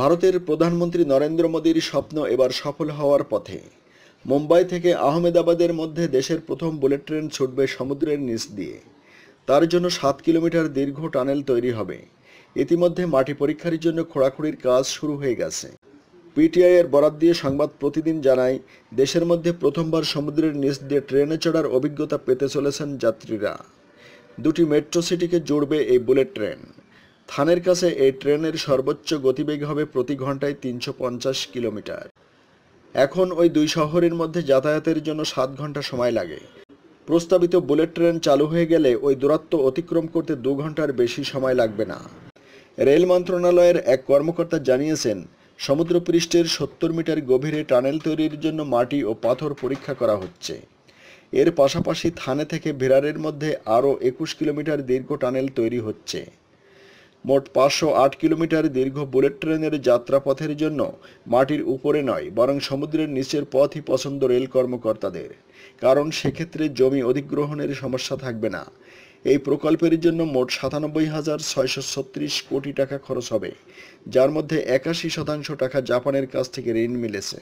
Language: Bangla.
ভারতের প্রধানমন্ত্রী নরেন্দ্র মোদীর স্বপ্ন এবার সফল হওয়ার পথে। মুম্বাই থেকে আহমেদাবাদের মধ্যে দেশের প্রথম বুলেট ট্রেন ছুটবে সমুদ্রের নিচ দিয়ে। তার জন্য 7 কিলোমিটার দীর্ঘ টানেল তৈরি হবে। ইতিমধ্যে মাটি পরীক্ষার জন্য খোঁড়াখুড়ির কাজ শুরু হয়ে গেছে। পিটিআই এর বরাত দিয়ে সংবাদ প্রতিদিন জানায়, দেশের মধ্যে প্রথমবার সমুদ্রের নিচ দিয়ে ট্রেনে চড়ার অভিজ্ঞতা পেতে চলেছেন যাত্রীরা। দুটি মেট্রো সিটিকে জুড়বে এই বুলেট ট্রেন। থানের কাছে এই ট্রেনের সর্বোচ্চ গতিবেগ হবে প্রতি ঘন্টায় 350 কিলোমিটার। এখন ওই দুই শহরের মধ্যে যাতায়াতের জন্য 7 ঘন্টা সময় লাগে। প্রস্তাবিত বুলেট ট্রেন চালু হয়ে গেলে ওই দূরত্ব অতিক্রম করতে 2 ঘন্টার বেশি সময় লাগবে না। রেল মন্ত্রণালয়ের এক কর্মকর্তা জানিয়েছেন, সমুদ্রপৃষ্ঠের 70 মিটার গভীরে টানেল তৈরির জন্য মাটি ও পাথর পরীক্ষা করা হচ্ছে। এর পাশাপাশি থানে থেকে ভিরারের মধ্যে আরও 21 কিলোমিটার দীর্ঘ টানেল তৈরি হচ্ছে। মোট 508 কিলোমিটার দীর্ঘ বুলেট ট্রেনের যাত্রাপথের জন্য মাটির উপরে নয়, বরং সমুদ্রের নিচের পথই পছন্দ রেল কর্মকর্তাদের। কারণ সেক্ষেত্রে জমি অধিগ্রহণের সমস্যা থাকবে না। এই প্রকল্পের জন্য মোট 97,636 কোটি টাকা খরচ হবে, যার মধ্যে 81% টাকা জাপানের কাছ থেকে ঋণ মিলেছে।